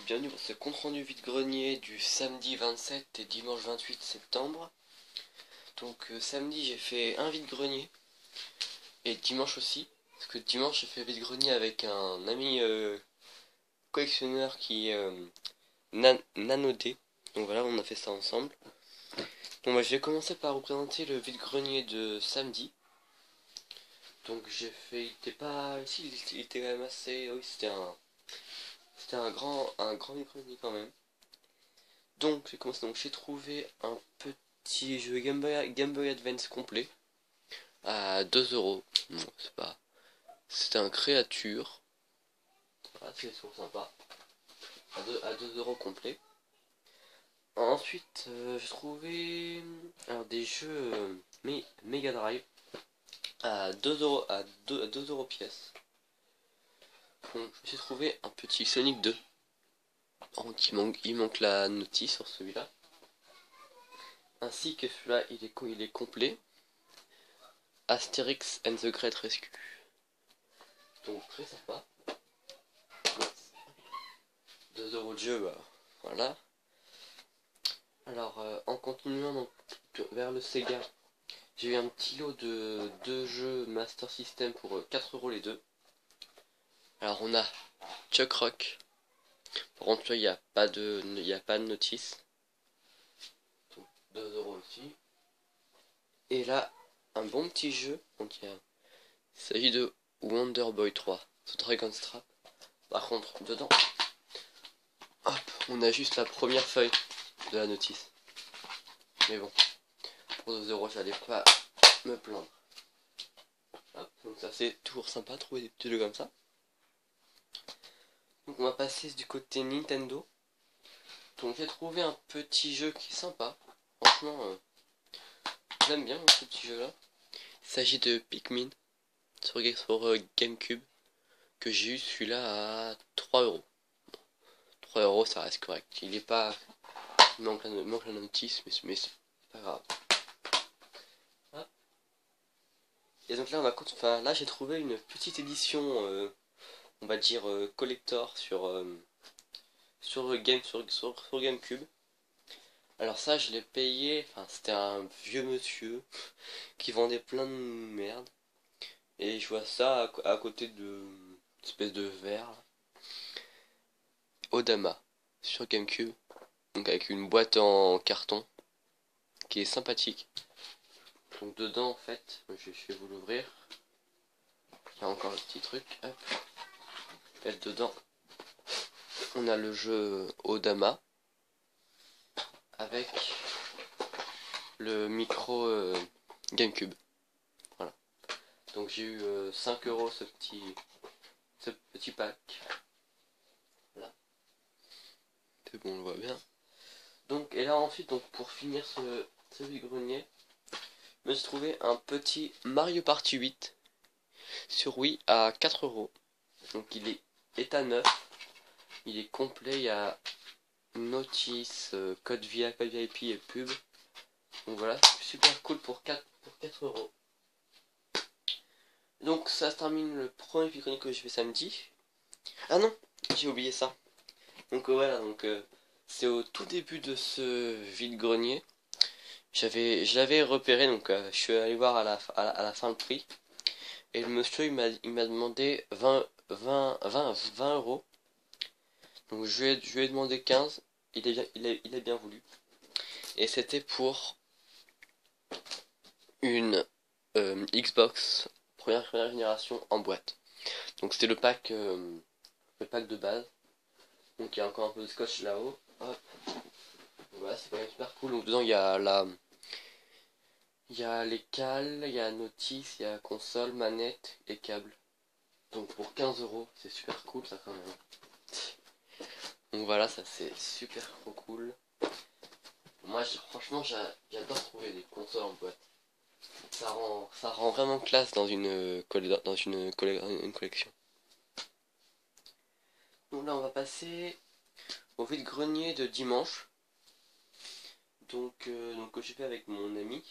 bienvenue pour ce compte rendu vide-grenier du samedi 27 et dimanche 28 septembre. Donc samedi j'ai fait un vide-grenier et dimanche aussi, parce que dimanche j'ai fait vide-grenier avec un ami collectionneur qui est Nanodé. Donc voilà, on a fait ça ensemble. Donc je vais commencer par vous présenter le vide-grenier de samedi. Donc j'ai fait, il était pas, si il était quand même assez, oui c'était un grand vide-grenier quand même. Donc j'ai commencé, donc j'ai trouvé un petit jeu Game Boy Advance complet à 2 euros. Bon, c'est pas, c'était un créature. Voilà, c'est sympa. À 2 euros complet. Ensuite j'ai trouvé alors, des jeux Mega Drive à 2 euros à 2 euros pièce. Donc j'ai trouvé un petit Sonic 2. Donc il manque la notice sur celui-là. Ainsi que celui-là il est complet. Asterix and the Great Rescue. Donc très sympa. 2 euros de jeu, bah, voilà. Alors en continuant donc, vers le Sega, j'ai eu un petit lot de 2 jeux Master System pour 4 euros les deux. Alors on a Chuck Rock. Par contre là il n'y a pas de notice. Donc 2 euros aussi. Et là un bon petit jeu. Donc il s'agit de Wonder Boy 3, The Dragon's Trap. Par contre dedans, hop, on a juste la première feuille de la notice. Mais bon, pour 2 euros j'allais pas me plaindre. Hop, donc ça c'est toujours sympa de trouver des petits jeux comme ça. Donc on va passer du côté Nintendo. Donc j'ai trouvé un petit jeu qui est sympa. Franchement, j'aime bien ce petit jeu là. Il s'agit de Pikmin sur GameCube. Que j'ai eu celui-là à 3 euros. 3 euros ça reste correct. Il est pas. Il manque la notice, mais c'est pas grave. Hop. Et donc là là j'ai trouvé une petite édition on va dire collector sur GameCube. Alors ça je l'ai payé, enfin c'était un vieux monsieur qui vendait plein de merde. Et je vois ça à côté de une espèce de verre Odama sur GameCube. Donc avec une boîte en carton qui est sympathique. Donc dedans en fait, je vais vous l'ouvrir. Il y a encore un petit truc. Hop. Et dedans, on a le jeu Odama avec le micro GameCube. Voilà. Donc j'ai eu 5 euros ce petit pack. Voilà. C'est bon, on le voit bien. Donc et là ensuite, donc pour finir ce vide-grenier, je me suis trouvé un petit Mario Party 8 sur Wii à 4 euros. Donc il est état neuf, il est complet, il y a notice, code VIP et pub. Donc voilà, super cool pour 4 euros. Donc ça se termine le premier vide-grenier que je fais samedi. Ah non, j'ai oublié ça. Donc voilà, donc c'est au tout début de ce vide-grenier. Je l'avais repéré, donc je suis allé voir à la fin le prix. Et le monsieur il m'a demandé 20 euros. Donc je lui ai demandé 15. Il a bien voulu. Et c'était pour une Xbox première génération en boîte. Donc c'était le pack de base. Donc il y a encore un peu de scotch là-haut. Hop. Voilà, c'est quand même super cool. Donc dedans il y a les cales, il y a notice, il y a console, manette et câble. Donc pour 15 euros, c'est super cool ça quand même. Donc voilà, ça c'est super trop cool. Moi franchement j'adore trouver des consoles en boîte. Ça rend vraiment classe dans une collection. Donc là on va passer au vide-grenier de dimanche. Donc que j'ai fait avec mon ami.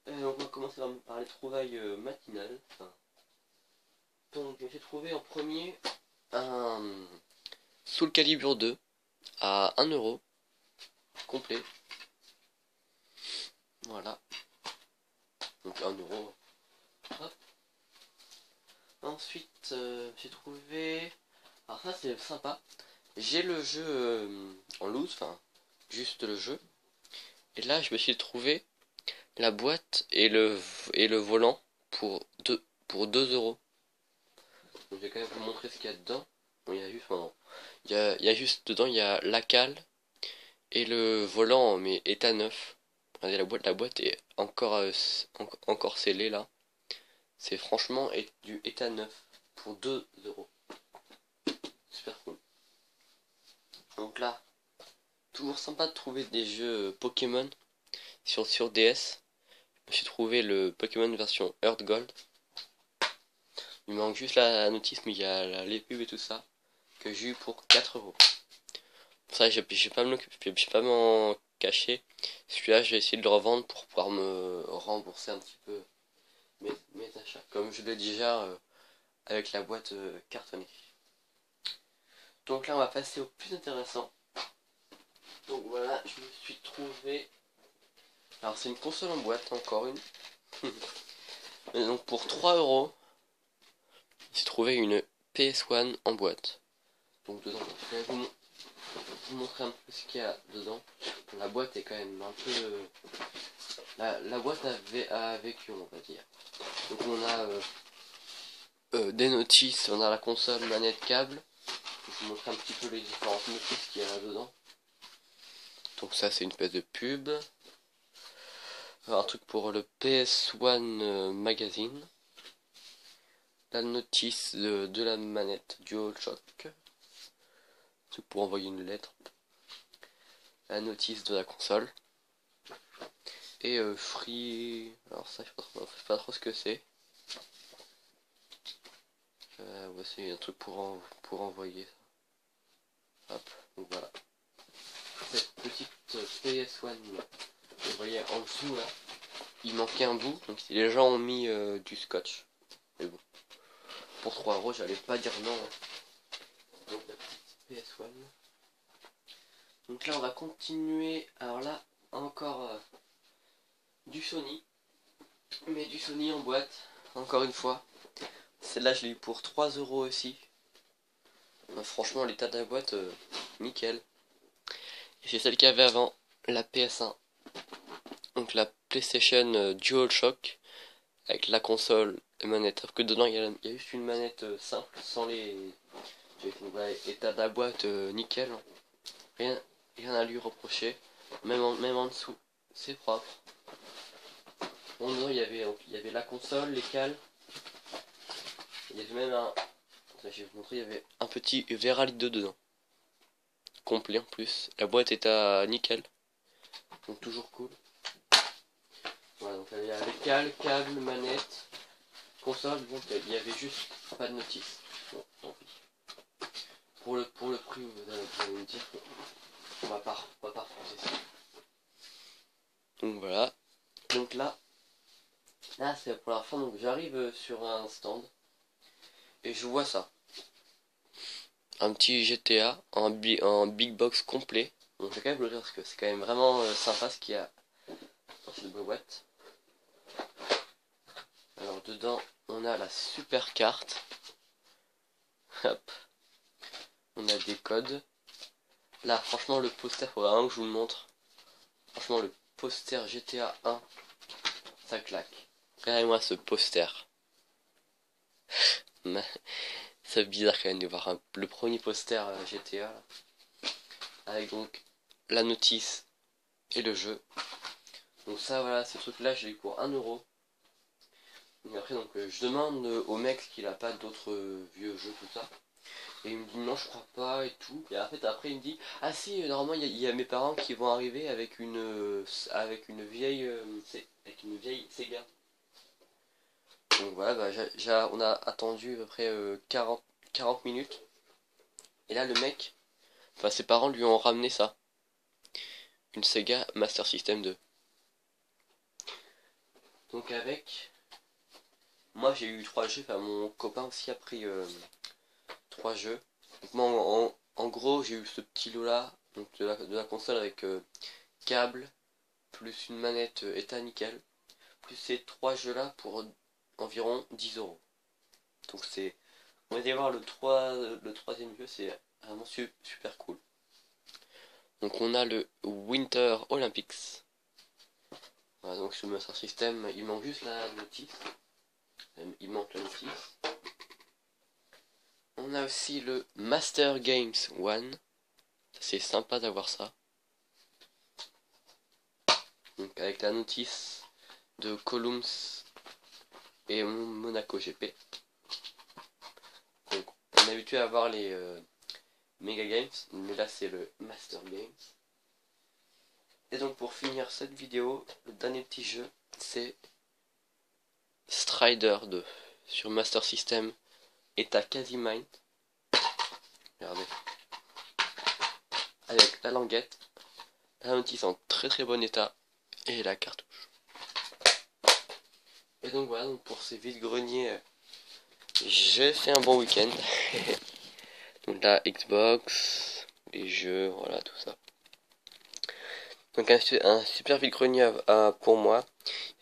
On va commencer par les trouvailles matinales. Enfin, donc j'ai trouvé en premier un Soul Calibur 2 à 1 € complet. Voilà. Donc 1 €. Hop. Ensuite, j'ai trouvé... Alors ça c'est sympa. J'ai le jeu en loose, enfin juste le jeu. Et là je me suis trouvé la boîte et le volant pour 2 €. Donc je vais quand même vous montrer ce qu'il y a dedans. Bon, il y a juste, non, il y a juste dedans, il y a la cale et le volant, mais état neuf. Regardez la boîte est encore, encore scellée là. C'est franchement du état neuf pour 2 €. Super cool. Donc là, toujours sympa de trouver des jeux Pokémon sur DS. Je me suis trouvé le Pokémon version Earth Gold. Il me manque juste la notice, mais il y a les pubs et tout ça que j'ai eu pour 4 €. Ça, je vais pas m'en cacher. Celui-là, je vais essayer de le revendre pour pouvoir me rembourser un petit peu mes achats. Comme je l'ai déjà avec la boîte cartonnée. Donc là, on va passer au plus intéressant. Donc voilà, je me suis trouvé... Alors c'est une console en boîte, encore une. Et donc pour 3 €, j'ai trouvé une PS1 en boîte. Donc dedans, je vais vous montrer un peu ce qu'il y a dedans. La boîte est quand même un peu... la boîte a vécu, on va dire. Donc on a des notices, on a la console, manette, câble. Je vais vous montrer un petit peu les différentes notices qu'il y a là-dedans. Donc ça c'est une espèce de pub. Un truc pour le PS1 Magazine. La notice de la manette DualShock. Truc pour envoyer une lettre. La notice de la console. Et Free... Alors ça je sais pas trop ce que c'est. Ouais, c'est un truc pour envoyer. Hop, donc voilà. Cette petite PS1, vous voyez en dessous là, il manquait un bout, donc les gens ont mis du scotch. Mais bon, pour 3 €, j'allais pas dire non. Donc la petite PS1. Donc là, on va continuer. Alors là, encore du Sony, mais du Sony en boîte, encore une fois. Celle-là, je l'ai eu pour 3 € aussi. Franchement, l'état de la boîte, nickel. Et c'est celle qu'il y avait avant, la PS1. Donc la PlayStation DualShock avec la console et manette. Sauf que dedans il y a juste une manette simple sans les. Voilà, état de la boîte nickel. Rien à lui reprocher. Même en dessous, c'est propre. Bon, dedans il y avait la console, les cales. Il y avait même un. Je vais vous montrer, il y avait un petit verre à litre dedans. Complet en plus. La boîte est à nickel. Donc toujours cool. Voilà, donc il y avait cale, câble, manette, console, bon, il y avait juste pas de notice. Bon, tant pis. Pour le prix, vous allez me dire qu'on va pas refuser ça. Donc voilà. Donc là c'est la première fois, donc j'arrive sur un stand et je vois ça. Un petit GTA en big box complet. Donc je vais quand même le dire parce que c'est quand même vraiment sympa ce qu'il y a dans cette boîte. Alors dedans on a la super carte. Hop. On a des codes. Là franchement le poster, faut vraiment que je vous le montre. Franchement le poster GTA 1, ça claque. Regardez-moi ce poster. C'est bizarre quand même de voir le premier poster GTA là. Avec donc la notice et le jeu. Donc ça voilà, ce truc là je l'ai eu pour 1 €. Et après donc je demande au mec qu'il a pas d'autres vieux jeux tout ça. Et il me dit non je crois pas et tout. Et en fait après il me dit ah si normalement il y a mes parents qui vont arriver avec une vieille Sega. Donc voilà bah, on a attendu à peu près 40 minutes. Et là le mec, enfin ses parents lui ont ramené ça. Une Sega Master System 2. Donc avec moi j'ai eu 3 jeux, enfin mon copain aussi a pris 3 jeux. Donc moi en en gros j'ai eu ce petit lot là, donc de la console avec câble, plus une manette état nickel, plus ces 3 jeux là pour environ 10 €. Donc c'est, on va y voir le troisième jeu, c'est vraiment super cool. Donc on a le Winter Olympics. Voilà, donc sur le Master System, il manque juste la notice. Il manque la notice. On a aussi le Master Games One. C'est sympa d'avoir ça. Donc avec la notice de Columns et Monaco GP. Donc on est habitué à avoir les Mega Games, mais là c'est le Master Games. Et donc pour finir cette vidéo, le dernier petit jeu, c'est Strider 2 sur Master System état quasi mind. Regardez. Avec la languette, la notice en très bon état et la cartouche. Et donc voilà, donc pour ces vide-greniers, j'ai fait un bon week-end. Donc la Xbox, les jeux, voilà tout ça. Donc un super vide-grenier pour moi.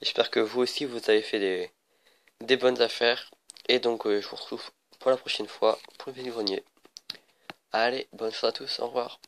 J'espère que vous aussi vous avez fait des bonnes affaires. Et donc je vous retrouve pour la prochaine fois pour le vide-grenier. Allez, bonne soirée à tous, au revoir.